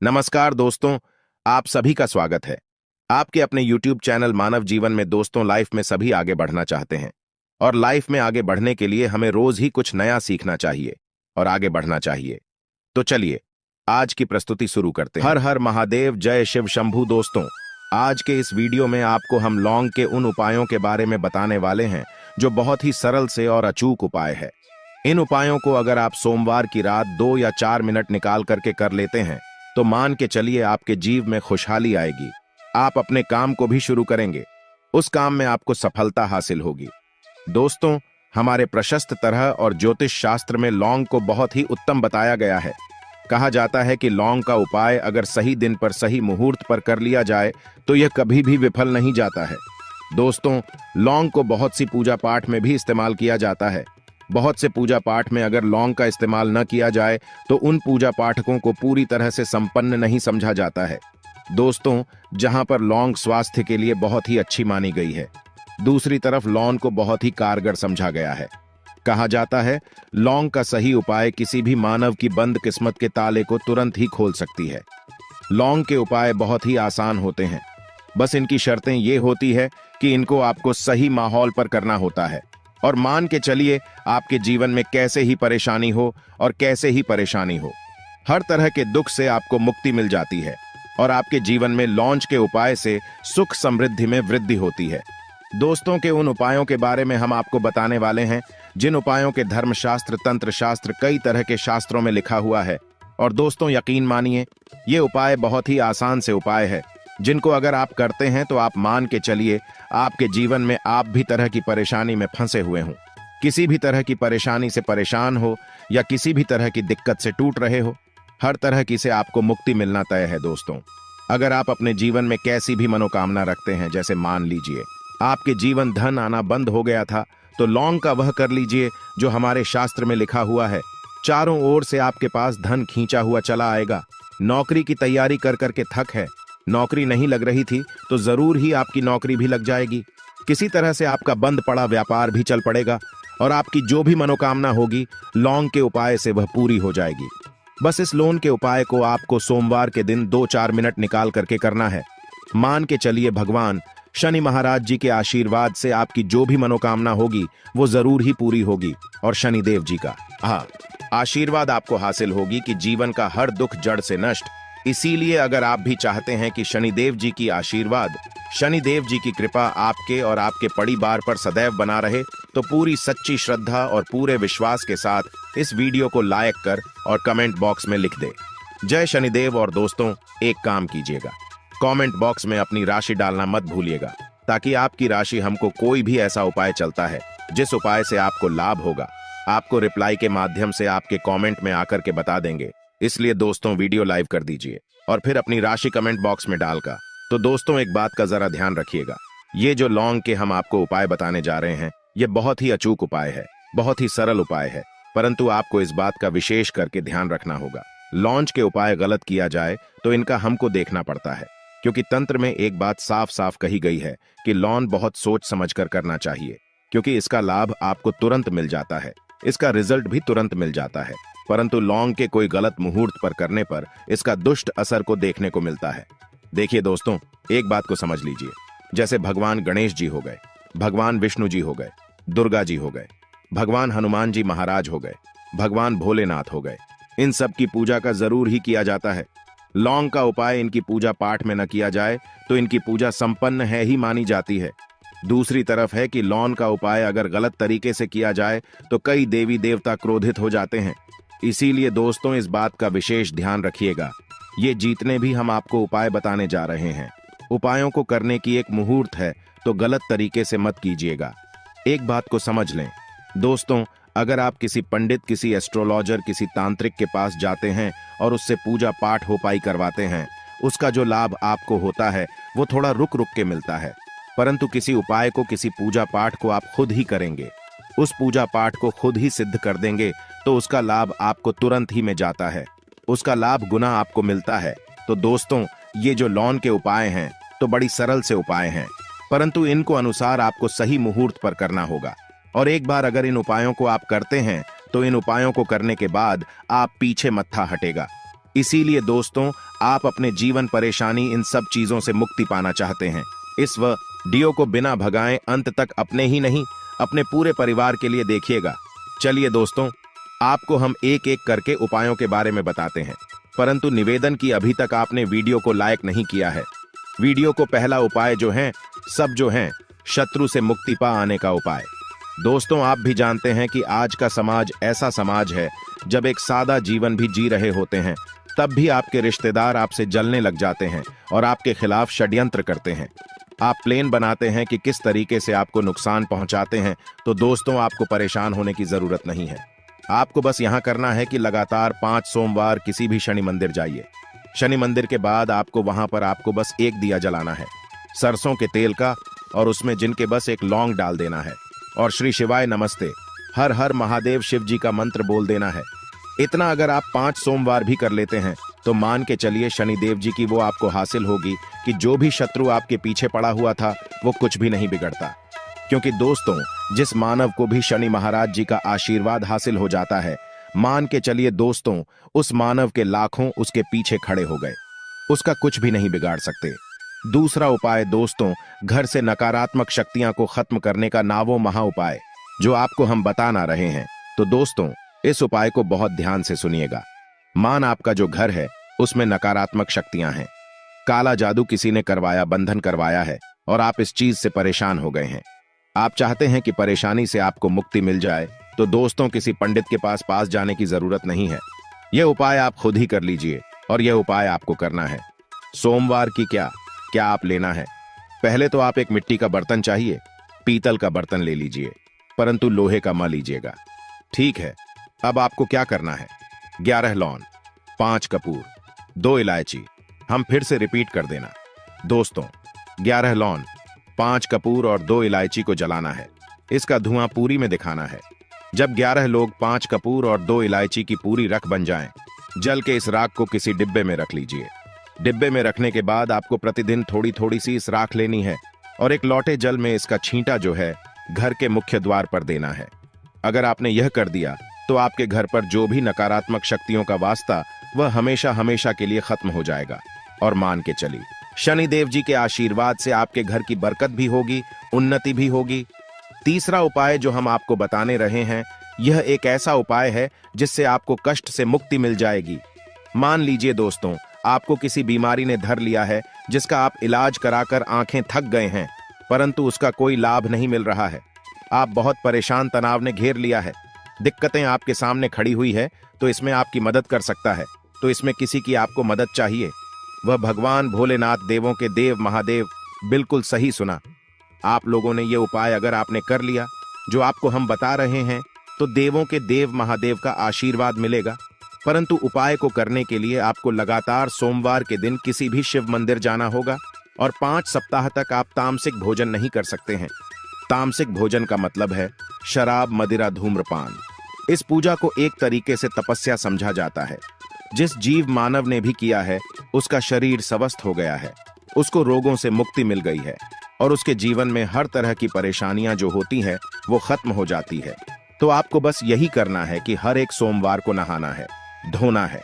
नमस्कार दोस्तों, आप सभी का स्वागत है। आपके अपने YouTube चैनल मानव जीवन में दोस्तों लाइफ में सभी आगे बढ़ना चाहते हैं और लाइफ में आगे बढ़ने के लिए हमें रोज ही कुछ नया सीखना चाहिए और आगे बढ़ना चाहिए। तो चलिए आज की प्रस्तुति शुरू करते हैं। हर हर महादेव, जय शिव शंभू। दोस्तों, आज के इस वीडियो में आपको हम लौंग के उन उपायों के बारे में बताने वाले हैं जो बहुत ही सरल से और अचूक उपाय है। इन उपायों को अगर आप सोमवार की रात 2 या 4 मिनट निकाल करके कर लेते हैं तो मान के चलिए आपके जीव में खुशहाली आएगी। आप अपने काम को भी शुरू करेंगे, उस काम में आपको सफलता हासिल होगी। दोस्तों, हमारे प्रशस्त तरह और ज्योतिष शास्त्र में लौंग को बहुत ही उत्तम बताया गया है। कहा जाता है कि लौंग का उपाय अगर सही दिन पर सही मुहूर्त पर कर लिया जाए तो यह कभी भी विफल नहीं जाता है। दोस्तों, लौंग को बहुत सी पूजा पाठ में भी इस्तेमाल किया जाता है। बहुत से पूजा पाठ में अगर लौंग का इस्तेमाल न किया जाए तो उन पूजा पाठकों को पूरी तरह से संपन्न नहीं समझा जाता है। दोस्तों, जहां पर लौंग स्वास्थ्य के लिए बहुत ही अच्छी मानी गई है, दूसरी तरफ लौंग को बहुत ही कारगर समझा गया है। कहा जाता है लौंग का सही उपाय किसी भी मानव की बंद किस्मत के ताले को तुरंत ही खोल सकती है। लौंग के उपाय बहुत ही आसान होते हैं, बस इनकी शर्तें ये होती है कि इनको आपको सही माहौल पर करना होता है। और मान के चलिए आपके जीवन में कैसे ही परेशानी हो और कैसे ही परेशानी हो, हर तरह के दुख से आपको मुक्ति मिल जाती है और आपके जीवन में लौंग के उपाय से सुख समृद्धि में वृद्धि होती है। दोस्तों, के उन उपायों के बारे में हम आपको बताने वाले हैं जिन उपायों के धर्मशास्त्र, तंत्र शास्त्र, कई तरह के शास्त्रों में लिखा हुआ है। और दोस्तों, यकीन मानिए ये उपाय बहुत ही आसान से उपाय है जिनको अगर आप करते हैं तो आप मान के चलिए आपके जीवन में आप भी तरह की परेशानी में फंसे हुए हों, किसी भी तरह की परेशानी से परेशान हो या किसी भी तरह की दिक्कत से टूट रहे हो, हर तरह की से आपको मुक्ति मिलना तय है। दोस्तों, अगर आप अपने जीवन में कैसी भी मनोकामना रखते हैं, जैसे मान लीजिए आपके जीवन धन आना बंद हो गया था, तो लौंग का वह कर लीजिए जो हमारे शास्त्र में लिखा हुआ है। चारों ओर से आपके पास धन खींचा हुआ चला आएगा। नौकरी की तैयारी कर करके थक है, नौकरी नहीं लग रही थी तो जरूर ही आपकी नौकरी भी लग जाएगी। किसी तरह से आपका बंद पड़ा व्यापार भी चल पड़ेगा और आपकी जो भी मनोकामना होगी लौंग के उपाय से वह पूरी हो जाएगी। बस इस लौंग के उपाय को आपको सोमवार के दिन 2-4 मिनट निकाल करके करना है। मान के चलिए भगवान शनि महाराज जी के आशीर्वाद से आपकी जो भी मनोकामना होगी वो जरूर ही पूरी होगी और शनिदेव जी का आशीर्वाद आपको हासिल होगी कि जीवन का हर दुख जड़ से नष्ट। इसीलिए अगर आप भी चाहते हैं कि शनिदेव जी की आशीर्वाद, शनिदेव जी की कृपा आपके और आपके परिवार पर सदैव बना रहे, तो पूरी सच्ची श्रद्धा और पूरे विश्वास के साथ इस वीडियो को लाइक कर और कमेंट बॉक्स में लिख दे जय शनिदेव। और दोस्तों, एक काम कीजिएगा, कमेंट बॉक्स में अपनी राशि डालना मत भूलिएगा, ताकि आपकी राशि हमको कोई भी ऐसा उपाय चलता है जिस उपाय से आपको लाभ होगा, आपको रिप्लाई के माध्यम से आपके कमेंट में आकर के बता देंगे। इसलिए दोस्तों, वीडियो लाइव कर दीजिए और फिर अपनी राशि कमेंट बॉक्स में डालकर। तो दोस्तों, एक बात का जरा ध्यान रखिएगा, ये जो लौंग के हम आपको उपाय बताने जा रहे हैं ये बहुत ही अचूक उपाय है, बहुत ही सरल उपाय है, परंतु आपको इस बात का विशेष करके ध्यान रखना होगा। लौंग के उपाय गलत किया जाए तो इनका हमको देखना पड़ता है, क्योंकि तंत्र में एक बात साफ साफ कही गई है कि लौंग बहुत सोच समझ कर करना चाहिए, क्योंकि इसका लाभ आपको तुरंत मिल जाता है, इसका रिजल्ट भी तुरंत मिल जाता है। परंतु लौंग के कोई गलत मुहूर्त पर करने पर इसका दुष्ट असर को देखने को मिलता है। देखिए दोस्तों, एक बात को समझ लीजिए, जैसे भगवान गणेश जी हो गए, भगवान विष्णु जी हो गए, दुर्गा जी हो गए, भगवान हनुमान जी महाराज हो गए, भगवान भोलेनाथ हो गए, इन सब की पूजा का जरूर ही किया जाता है। लौंग का उपाय इनकी पूजा पाठ में न किया जाए तो इनकी पूजा संपन्न है ही मानी जाती है। दूसरी तरफ है कि लौंग का उपाय अगर गलत तरीके से किया जाए तो कई देवी देवता क्रोधित हो जाते हैं। इसीलिए दोस्तों, इस बात का विशेष ध्यान रखिएगा। ये जितने भी हम आपको उपाय बताने जा रहे हैं, उपायों को करने की एक मुहूर्त है, तो गलत तरीके से मत कीजिएगा। एक बात को समझ लें दोस्तों, अगर आप किसी पंडित, किसी एस्ट्रोलॉजर, किसी तांत्रिक के पास जाते हैं और उससे पूजा पाठ हो पाई करवाते हैं, उसका जो लाभ आपको होता है वो थोड़ा रुक रुक के मिलता है। परंतु किसी उपाय को, किसी पूजा पाठ को आप खुद ही करेंगे, उस पूजा पाठ को खुद ही सिद्ध कर देंगे, तो उसका लाभ आपको तुरंत ही में जाता है, उसका लाभ गुना आपको मिलता है। तो दोस्तों, ये जो लौंग के उपाय हैं तो बड़ी सरल से उपाय हैं, परंतु इनको अनुसार आपको सही मुहूर्त पर करना होगा। और एक बार अगर इन उपायों को आप करते हैं तो इन उपायों को करने के बाद आप पीछे मत्था हटेगा। इसीलिए दोस्तों, आप अपने जीवन परेशानी इन सब चीजों से मुक्ति पाना चाहते हैं। इस वीडियो को बिना भगाए अंत तक अपने ही नहीं, अपने पूरे परिवार के लिए देखिएगा। चलिए दोस्तों, आपको हम एक एक करके उपायों के बारे में बताते हैं, परंतु निवेदन की अभी तक आपने वीडियो को लाइक नहीं किया है। वीडियो को पहला उपाय जो है शत्रु से मुक्ति पा आने का उपाय। दोस्तों, आप भी जानते हैं कि आज का समाज ऐसा समाज है, जब एक सादा जीवन भी जी रहे होते हैं तब भी आपके रिश्तेदार आपसे जलने लग जाते हैं और आपके खिलाफ षड्यंत्र करते हैं। आप प्लान बनाते हैं कि किस तरीके से आपको नुकसान पहुंचाते हैं। तो दोस्तों, आपको परेशान होने की जरूरत नहीं है। आपको बस यहां करना है कि लगातार 5 सोमवार किसी भी शनि मंदिर जाइए। शनि मंदिर के बाद आपको वहां पर बस एक दिया जलाना है, सरसों के तेल का, और उसमें जिनके बस एक लौंग डाल देना है और श्री शिवाय नमस्ते, हर हर महादेव शिव जी का मंत्र बोल देना है। इतना अगर आप 5 सोमवार भी कर लेते हैं तो मान के चलिए शनिदेव जी की वो आपको हासिल होगी कि जो भी शत्रु आपके पीछे पड़ा हुआ था वो कुछ भी नहीं बिगड़ता। क्योंकि दोस्तों, जिस मानव को भी शनि महाराज जी का आशीर्वाद हासिल हो जाता है, मान के चलिए दोस्तों, उस मानव के लाखों उसके पीछे खड़े हो गए, उसका कुछ भी नहीं बिगाड़ सकते। दूसरा उपाय दोस्तों, घर से नकारात्मक शक्तियां को खत्म करने का नावो महा उपाय, जो आपको हम बताना रहे हैं। तो दोस्तों, इस उपाय को बहुत ध्यान से सुनिएगा। मान आपका जो घर है उसमें नकारात्मक शक्तियां हैं, काला जादू किसी ने करवाया, बंधन करवाया है और आप इस चीज से परेशान हो गए हैं। आप चाहते हैं कि परेशानी से आपको मुक्ति मिल जाए। तो दोस्तों, किसी पंडित के पास जाने की जरूरत नहीं है। यह उपाय आप खुद ही कर लीजिए और यह उपाय आपको करना है। सोमवार की क्या आप लेना है? पहले तो आप एक मिट्टी का बर्तन चाहिए, पीतल का बर्तन ले लीजिए, परंतु लोहे का मत लीजिएगा, ठीक है। अब आपको क्या करना है? 11 लौंग, 5 कपूर, 2 इलायची। हम फिर से रिपीट कर देना दोस्तों, 11 लौंग, 5 कपूर और 2 इलायची को जलाना है। इसका धुआं पूरी में दिखाना है। जब 11 लोग 5 कपूर और 2 इलायची की पूरी रख बन जाएं, जल के इस राख को किसी डिब्बे में रख लीजिए। डिब्बे में रखने के बाद आपको प्रतिदिन थोड़ी थोड़ी सी इस राख लेनी है और एक लौटे जल में इसका छींटा घर के मुख्य द्वार पर देना है। अगर आपने यह कर दिया तो आपके घर पर जो भी नकारात्मक शक्तियों का वास्ता वह हमेशा हमेशा के लिए खत्म हो जाएगा। और मान के चलिए, शनिदेव जी के आशीर्वाद से आपके घर की बरकत भी होगी, उन्नति भी होगी। तीसरा उपाय जो हम आपको बताने रहे हैं, यह एक ऐसा उपाय है जिससे आपको कष्ट से मुक्ति मिल जाएगी। मान लीजिए दोस्तों, आपको किसी बीमारी ने धर लिया है जिसका आप इलाज कराकर आंखें थक गए हैं, परंतु उसका कोई लाभ नहीं मिल रहा है। आप बहुत परेशान, तनाव ने घेर लिया है, दिक्कतें आपके सामने खड़ी हुई है। तो इसमें आपकी मदद कर सकता है। तो इसमें किसी की आपको मदद चाहिए, वह भगवान भोलेनाथ, देवों के देव महादेव। बिल्कुल सही सुना। आप लोगों ने यह उपाय अगर आपने कर लिया जो आपको हम बता रहे हैं, तो देवों के देव महादेव का आशीर्वाद मिलेगा। परंतु उपाय को करने के लिए आपको लगातार सोमवार के दिन किसी भी शिव मंदिर जाना होगा और 5 सप्ताह तक आप तामसिक भोजन नहीं कर सकते हैं। तामसिक भोजन का मतलब है शराब, मदिरा, धूम्रपान। इस पूजा को एक तरीके से तपस्या समझा जाता है। जिस जीव मानव ने भी किया है उसका शरीर स्वस्थ हो गया है, उसको रोगों से मुक्ति मिल गई है और उसके जीवन में हर तरह की परेशानियां जो होती हैं वो खत्म हो जाती है। तो आपको बस यही करना है कि हर एक सोमवार को नहाना है, धोना है।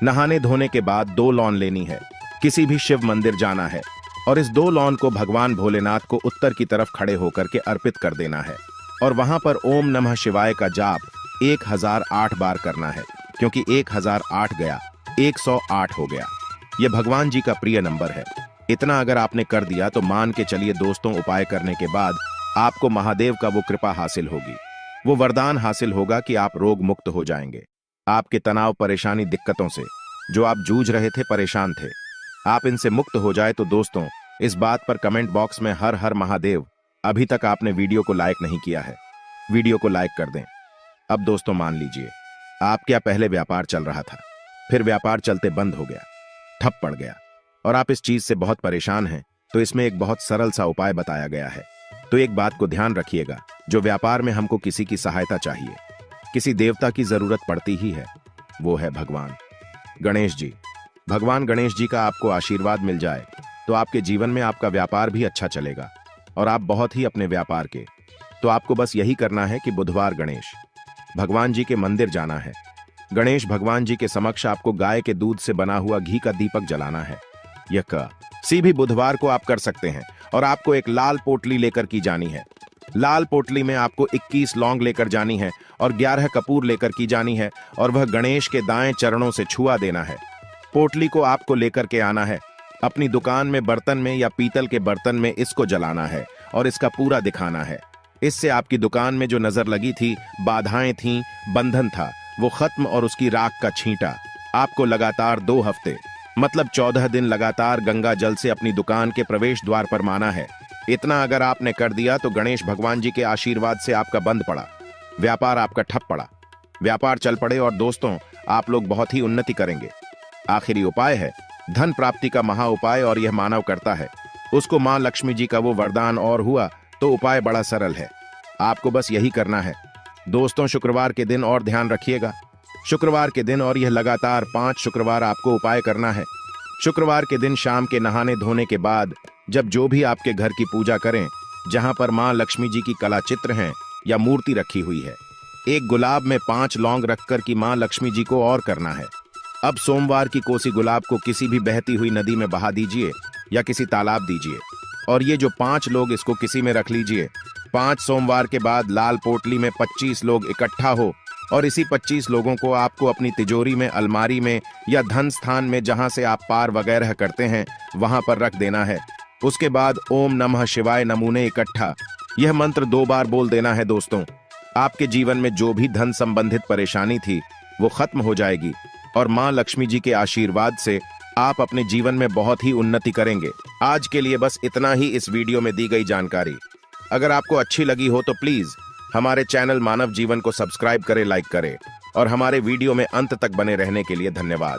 नहाने धोने के बाद 2 लौंग लेनी है, किसी भी शिव मंदिर जाना है और इस 2 लौंग को भगवान भोलेनाथ को उत्तर की तरफ खड़े होकर के अर्पित कर देना है और वहां पर ओम नमः शिवाय का जाप 1008 बार करना है, क्योंकि 1008 गया 108 हो गया। यह भगवान जी का प्रिय नंबर है। इतना अगर आपने कर दिया तो मान के चलिए दोस्तों, उपाय करने के बाद आपको महादेव का वो कृपा हासिल होगी, वो वरदान हासिल होगा कि आप रोग मुक्त हो जाएंगे। आपके तनाव, परेशानी, दिक्कतों से जो आप जूझ रहे थे, परेशान थे, आप इनसे मुक्त हो जाए। तो दोस्तों, इस बात पर कमेंट बॉक्स में हर हर महादेव। अभी तक आपने वीडियो को लाइक नहीं किया है, वीडियो को लाइक कर दें। अब दोस्तों मान लीजिए, आप क्या पहले व्यापार चल रहा था, फिर व्यापार चलते बंद हो गया, ठप पड़ गया और आप इस चीज से बहुत परेशान हैं। तो इसमें एक बहुत सरल सा उपाय बताया गया है। तो एक बात को ध्यान रखिएगा, जो व्यापार में हमको किसी की सहायता चाहिए, किसी देवता की जरूरत पड़ती ही है, वो है भगवान गणेश जी। भगवान गणेश जी का आपको आशीर्वाद मिल जाए तो आपके जीवन में आपका व्यापार भी अच्छा चलेगा और आप बहुत ही अपने व्यापार के। तो आपको बस यही करना है कि बुधवार गणेश भगवान जी के मंदिर जाना है, गणेश भगवान जी के समक्ष आपको गाय के दूध से बना हुआ घी का दीपक जलाना है। यह किसी भी बुधवार को आप कर सकते हैं और आपको एक लाल पोटली लेकर की जानी है। लाल पोटली में आपको 21 लौंग लेकर जानी है और 11 कपूर लेकर की जानी है और वह गणेश के दाएं चरणों से छुआ देना है। पोटली को आपको लेकर के आना है। अपनी दुकान में बर्तन में या पीतल के बर्तन में इसको जलाना है और इसका पूरा दिखाना है। इससे आपकी दुकान में जो नजर लगी थी, बाधाएं थीं, बंधन था, वो खत्म और उसकी राख का छींटा। आपको लगातार 2 हफ्ते मतलब 14 दिन लगातार गंगा जल से अपनी दुकान के प्रवेश द्वार पर माना है। इतना अगर आपने कर दिया तो गणेश भगवान जी के आशीर्वाद से आपका बंद पड़ा, व्यापार आपका ठप पड़ा, व्यापार चल पड़े और दोस्तों आप लोग बहुत ही उन्नति करेंगे। आखिरी उपाय है धन प्राप्ति का महा उपाय और यह मानव करता है, उसको मां लक्ष्मी जी का वो वरदान और हुआ तो उपाय बड़ा सरल है। आपको बस यही करना है दोस्तों। शुक्रवार के दिन और ध्यान रखिएगा, शुक्रवार के दिन और यह लगातार 5 शुक्रवार आपको उपाय करना है। शुक्रवार के दिन शाम के नहाने धोने के बाद जब जो भी आपके घर की पूजा करें, जहां पर मां लक्ष्मी जी की कला चित्र हैं या मूर्ति रखी हुई है, एक गुलाब में 5 लौंग रखकर की मां लक्ष्मी जी को और करना है। अब सोमवार की कोसी गुलाब को किसी भी बहती हुई नदी में बहा दीजिए या किसी तालाब दीजिए और ये जो 5 लोग इसको किसी में रख लीजिए। 5 सोमवार के बाद लाल पोटली में 25 लोग इकट्ठा हो और इसी 25 लोगों को आपको अपनी तिजोरी में, अलमारी में या धन स्थान में जहां से आप पार वगैरह करते हैं वहां पर रख देना है। उसके बाद ओम नमः शिवाय नमूने इकट्ठा यह मंत्र 2 बार बोल देना है दोस्तों। आपके जीवन में जो भी धन संबंधित परेशानी थी वो खत्म हो जाएगी और मां लक्ष्मी जी के आशीर्वाद से आप अपने जीवन में बहुत ही उन्नति करेंगे। आज के लिए बस इतना ही इस वीडियो में दी गई जानकारी। अगर आपको अच्छी लगी हो तो प्लीज हमारे चैनल मानव जीवन को सब्सक्राइब करें, लाइक करें और हमारे वीडियो में अंत तक बने रहने के लिए धन्यवाद।